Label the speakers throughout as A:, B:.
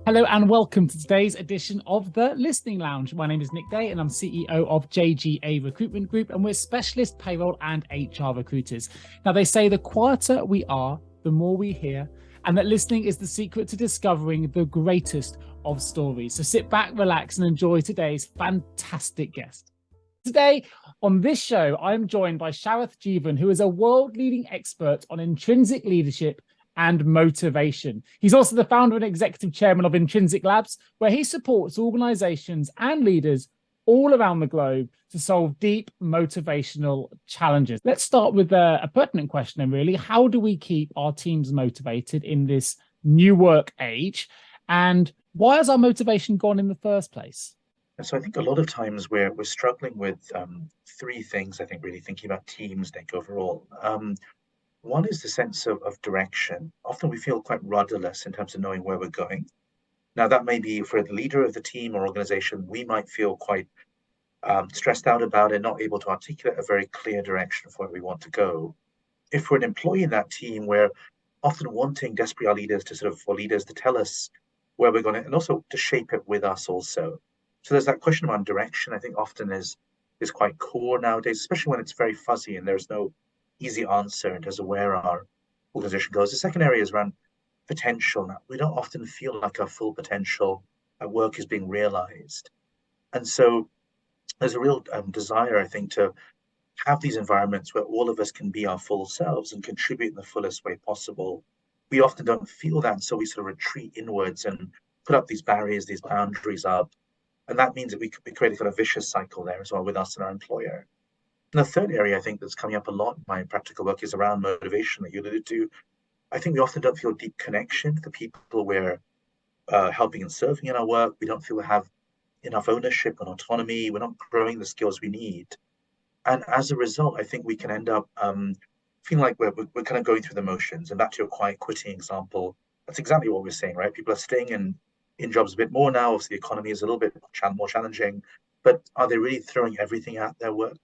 A: Hello and welcome to today's edition of the Listening Lounge. My name is Nick Day and I'm CEO of JGA Recruitment Group, and we're specialist payroll and HR recruiters. Now, they say the quieter we are, the more we hear, and that listening is the secret to discovering the greatest of stories. So sit back, relax, and enjoy today's fantastic guest. Today on this show, I'm joined by Sharath Jeevan, who is a world-leading expert on intrinsic leadership and motivation. He's also the founder and executive chairman of Intrinsic Labs, where he supports organizations and leaders all around the globe to solve deep motivational challenges. Let's start with a pertinent question, then, really. How do we keep our teams motivated in this new work age? And why has our motivation gone in the first place?
B: So I think a lot of times we're struggling with three things, I think, really thinking about teams, Nick, overall. One is the sense of direction. Often we feel quite rudderless in terms of knowing where we're going. Now, that may be for the leader of the team or organization, we might feel quite stressed out about it, not able to articulate a very clear direction for where we want to go. If we're an employee in that team, we're often wanting desperately our leaders to tell us where we're going and also to shape it with us also. So there's that question around direction, I think often is quite core nowadays, especially when it's very fuzzy and there's no easy answer in terms of where our organization goes. The second area is around potential. Now, we don't often feel like our full potential at work is being realized. And so there's a real desire, I think, to have these environments where all of us can be our full selves and contribute in the fullest way possible. We often don't feel that, so we sort of retreat inwards and put up these barriers, these boundaries up. And that means that we create a kind of vicious cycle there as well with us and our employer. And the third area I think that's coming up a lot in my practical work is around motivation that you alluded to. I think we often don't feel deep connection to the people we're helping and serving in our work. We don't feel we have enough ownership and autonomy. We're not growing the skills we need. And as a result, I think we can end up feeling like we're kind of going through the motions. And back to your quiet quitting example, that's exactly what we're saying, right? People are staying in jobs a bit more now. Obviously, the economy is a little bit more challenging, but are they really throwing everything at their work?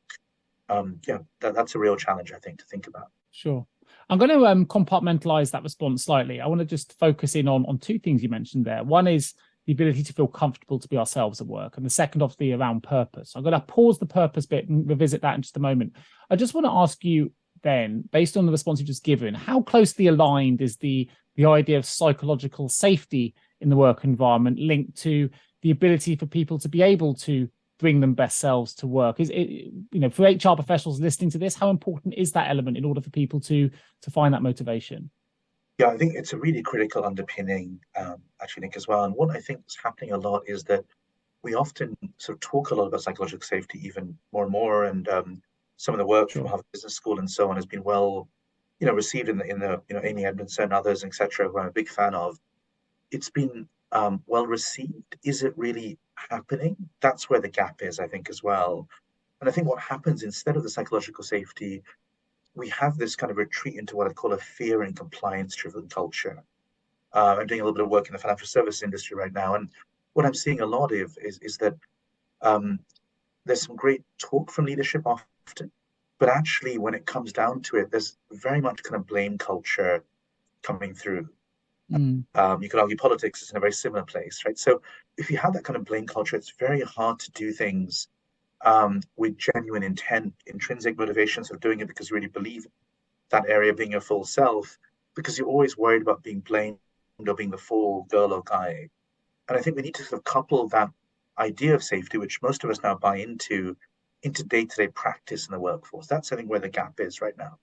B: That's a real challenge, I think, to think about.
A: Sure. I'm going to compartmentalize that response slightly. I want to just focus in on two things you mentioned there. One is the ability to feel comfortable to be ourselves at work, and the second, obviously, around purpose. I'm going to pause the purpose bit and revisit that in just a moment. I just want to ask you then, based on the response you've just given, how closely aligned is the idea of psychological safety in the work environment linked to the ability for people to be able to bring them best selves to work? Is it, for HR professionals listening to this, how important is that element in order for people to find that motivation?
B: Yeah, I think it's a really critical underpinning, actually, Nick, as well. And what I think is happening a lot is that we often sort of talk a lot about psychological safety, even more and more. And some of the work from Harvard Business School and so on has been well, received in the Amy Edmondson and others, etc., who I'm a big fan of. It's been well received. Is it really happening? That's where the gap is, I think, as well. And I think what happens instead of the psychological safety, we have this kind of retreat into what I call a fear and compliance-driven culture. I'm doing a little bit of work in the financial service industry right now, and what I'm seeing a lot of is that there's some great talk from leadership often, but actually when it comes down to it, there's very much kind of blame culture coming through. You could argue politics is in a very similar place, right? So if you have that kind of blame culture, it's very hard to do things with genuine intent, intrinsic motivations of doing it because you really believe that area being your full self, because you're always worried about being blamed or being the fool, girl or guy. And I think we need to sort of couple that idea of safety, which most of us now buy into day-to-day practice in the workforce. That's, I think, where the gap is right now.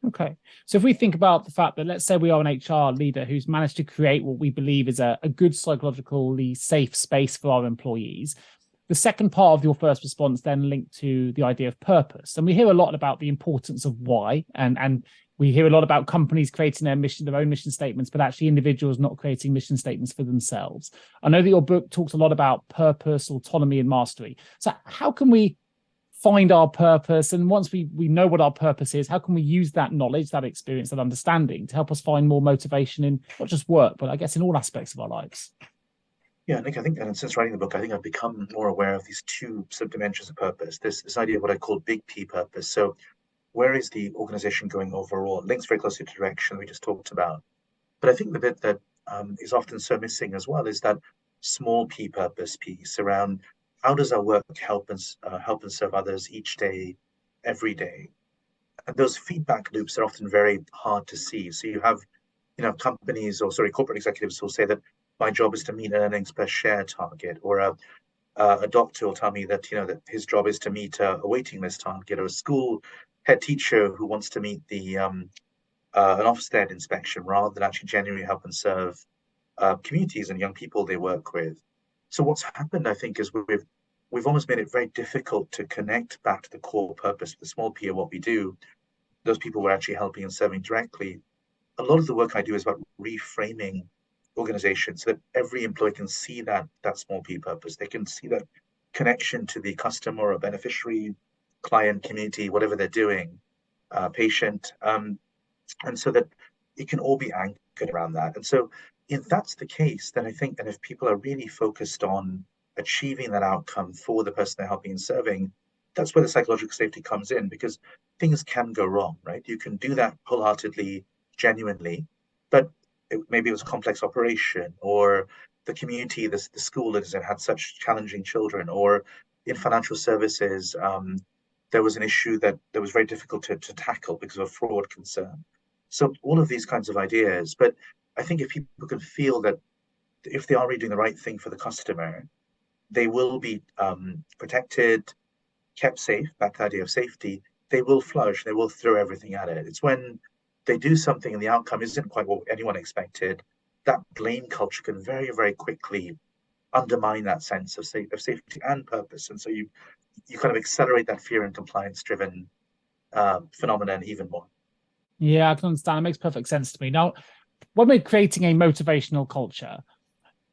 A: Okay. So if we think about the fact that, let's say we are an HR leader who's managed to create what we believe is a good psychologically safe space for our employees, the second part of your first response then linked to the idea of purpose. And we hear a lot about the importance of why, and we hear a lot about companies creating their own mission statements, but actually individuals not creating mission statements for themselves. I know that your book talks a lot about purpose, autonomy, and mastery. So how can we find our purpose? And once we know what our purpose is, how can we use that knowledge, that experience, that understanding to help us find more motivation in not just work, but I guess in all aspects of our lives?
B: Yeah, Nick, I think, and since writing the book, I think I've become more aware of these two sub-dimensions of purpose. This idea of what I call big P purpose. So where is the organization going overall? It links very closely to direction we just talked about. But I think the bit that is often so missing as well, is that small p purpose piece around how does our work help and serve others each day, every day. And those feedback loops are often very hard to see. So you have, companies, or sorry, corporate executives who will say that my job is to meet an earnings per share target, or a doctor will tell me that that his job is to meet a waiting list target, or a school head teacher who wants to meet the an Ofsted inspection rather than actually genuinely help and serve communities and young people they work with. So what's happened, I think, is we've almost made it very difficult to connect back to the core purpose, the small p of what we do. Those people we're actually helping and serving directly. A lot of the work I do is about reframing organizations so that every employee can see that small p purpose. They can see that connection to the customer or beneficiary, client, community, whatever they're doing, patient. And so that it can all be anchored around that. And so if that's the case, then I think that if people are really focused on achieving that outcome for the person they're helping and serving, that's where the psychological safety comes in, because things can go wrong, right? You can do that wholeheartedly, genuinely, but maybe it was a complex operation, or the community, the school that had such challenging children, or in financial services, there was an issue that was very difficult to tackle because of a fraud concern. So all of these kinds of ideas. But I think if people can feel that if they are really doing the right thing for the customer, they will be protected, kept safe, back to the idea of safety, they will flourish, they will throw everything at it. It's when they do something and the outcome isn't quite what anyone expected, that blame culture can very, very quickly undermine that sense of safety and purpose. And so you kind of accelerate that fear and compliance driven phenomenon even more.
A: Yeah, I can understand. It makes perfect sense to me. Now, when we're creating a motivational culture,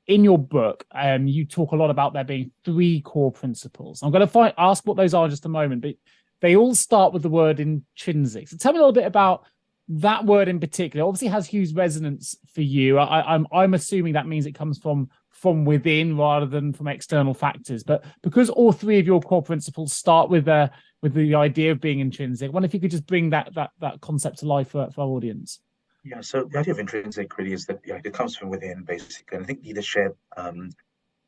A: in your book, you talk a lot about there being 3 core principles. I'm going to ask what those are in just a moment, but they all start with the word intrinsic. So tell me a little bit about that word in particular. Obviously, it has huge resonance for you. I'm assuming that means it comes from within rather than from external factors. But because all 3 of your core principles start with the idea of being intrinsic, I wonder if you could just bring that concept to life for our audience.
B: Yeah, so the idea of intrinsic really is that it comes from within, basically. And I think leadership,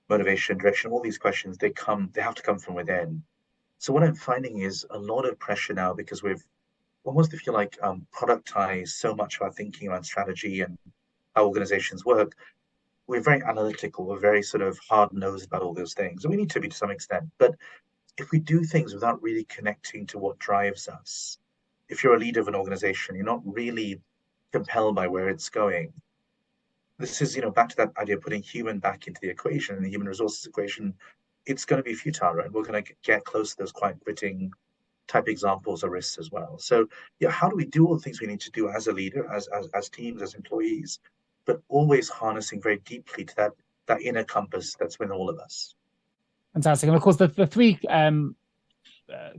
B: motivation, direction, all these questions, they have to come from within. So what I'm finding is a lot of pressure now, because we've almost, if you like, productized so much of our thinking around strategy and how organizations work. We're very analytical, we're very sort of hard-nosed about all those things, and we need to be to some extent. But if we do things without really connecting to what drives us, if you're a leader of an organization, you're not really compelled by where it's going. This is, back to that idea of putting human back into the equation, and the human resources equation. It's going to be futile, right? We're going to get close to those quiet quitting type examples or risks as well. So, yeah, how do we do all the things we need to do as a leader, as teams, as employees, but always harnessing very deeply to that inner compass that's within all of us?
A: Fantastic. And of course, the 3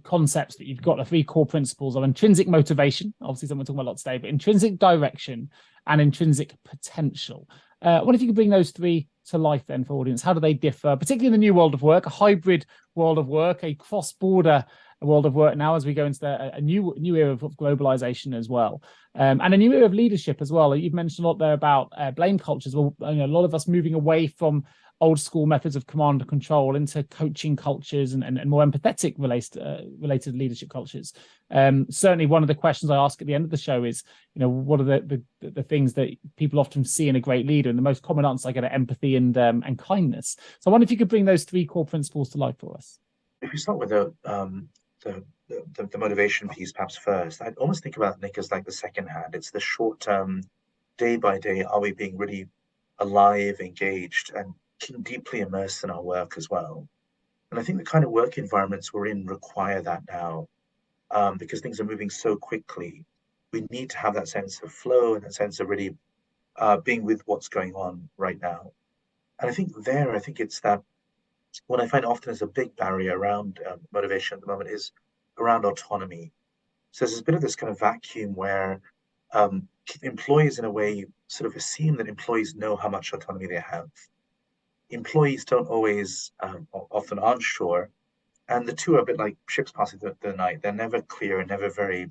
A: concepts that you've got, the 3 core principles are intrinsic motivation, obviously something we're talking about a lot today, but intrinsic direction and intrinsic potential. What if you could bring those 3 to life then for audience? How do they differ, particularly in the new world of work, a hybrid world of work, a cross-border world of work now as we go into a new era of globalization as well, and a new era of leadership as well? You've mentioned a lot there about blame cultures. Well, a lot of us moving away from old school methods of command and control into coaching cultures and more empathetic related leadership cultures. Certainly one of the questions I ask at the end of the show is, what are the things that people often see in a great leader? And the most common answer I get are empathy and kindness. So I wonder if you could bring those 3 core principles to life for us.
B: If we start with the motivation piece perhaps first, I'd almost think about Nick as like the second hand. It's the short term, day by day, are we being really alive, engaged, and deeply immersed in our work as well? And I think the kind of work environments we're in require that now, because things are moving so quickly. We need to have that sense of flow and that sense of really being with what's going on right now. And I think it's that what I find often is a big barrier around motivation at the moment is around autonomy. So there's a bit of this kind of vacuum where employees, in a way, sort of assume that employees know how much autonomy they have. Employees don't always, often aren't sure, and the two are a bit like ships passing the night. They're never clear and never very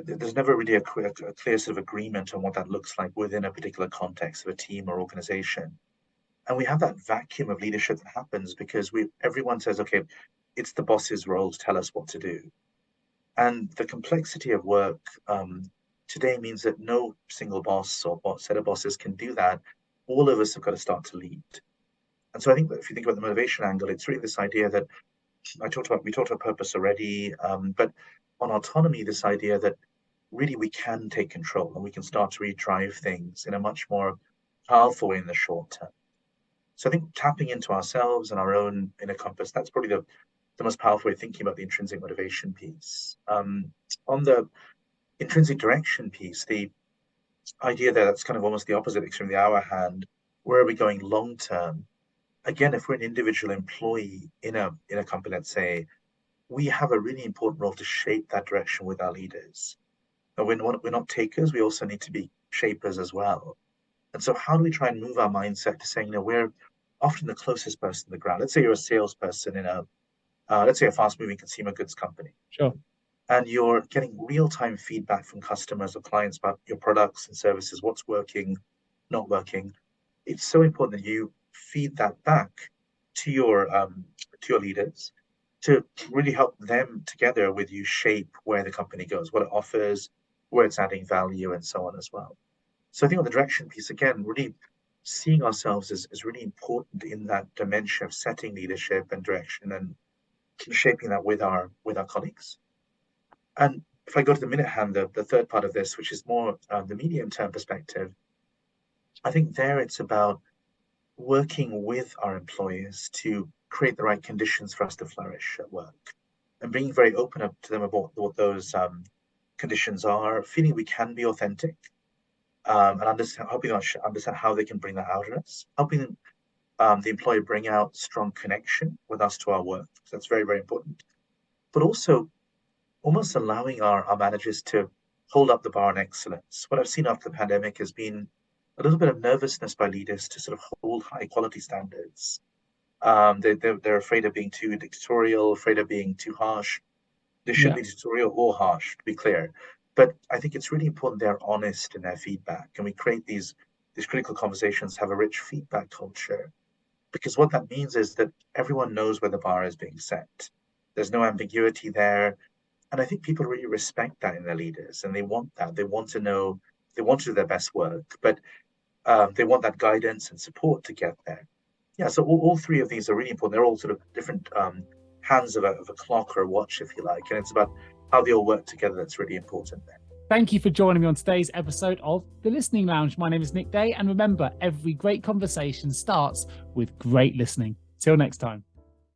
B: there's never really a clear sort of agreement on what that looks like within a particular context of a team or organization. And we have that vacuum of leadership that happens because everyone says, okay, it's the boss's role to tell us what to do. And the complexity of work today means that no single boss or set of bosses can do that. All of us have got to start to lead. And so I think that if you think about the motivation angle, it's really this idea that we talked about purpose already, but on autonomy, this idea that really we can take control and we can start to redrive things in a much more powerful way in the short term. So I think tapping into ourselves and our own inner compass, that's probably the most powerful way of thinking about the intrinsic motivation piece. On the intrinsic direction piece, the idea there, that's kind of almost the opposite extreme, the hour hand. Where are we going long term? Again, if we're an individual employee in a company, let's say, we have a really important role to shape that direction with our leaders. And we're not takers, we also need to be shapers as well. And so how do we try and move our mindset to saying, we're often the closest person to the ground. Let's say you're a salesperson in let's say a fast-moving consumer goods company.
A: Sure.
B: And you're getting real-time feedback from customers or clients about your products and services, what's working, not working. It's so important that you feed that back to your leaders to really help them together with you shape where the company goes, what it offers, where it's adding value, and so on as well. So I think on the direction piece, again, really seeing ourselves as really important in that dimension of setting leadership and direction and shaping that with our colleagues. And if I go to the minute hand, the third part of this, which is more the medium term perspective, I think there it's about working with our employers to create the right conditions for us to flourish at work and being very open up to them about what those conditions are, feeling we can be authentic, and helping them understand how they can bring that out in us, helping the employer bring out strong connection with us to our work. So that's very, very important. But also almost allowing our managers to hold up the bar on excellence. What I've seen after the pandemic has been a little bit of nervousness by leaders to sort of hold high quality standards. They're afraid of being too dictatorial, afraid of being too harsh. They shouldn't be dictatorial or harsh, to be clear. But I think it's really important they're honest in their feedback, and we create these critical conversations, have a rich feedback culture. Because what that means is that everyone knows where the bar is being set. There's no ambiguity there. And I think people really respect that in their leaders, and they want that. They want to know, they want to do their best work, but they want that guidance and support to get there. Yeah, so all three of these are really important. They're all sort of different hands of a clock or a watch, if you like. And it's about how they all work together that's really important there.
A: Thank you for joining me on today's episode of The Listening Lounge. My name is Nick Day, and remember, every great conversation starts with great listening. Till next time.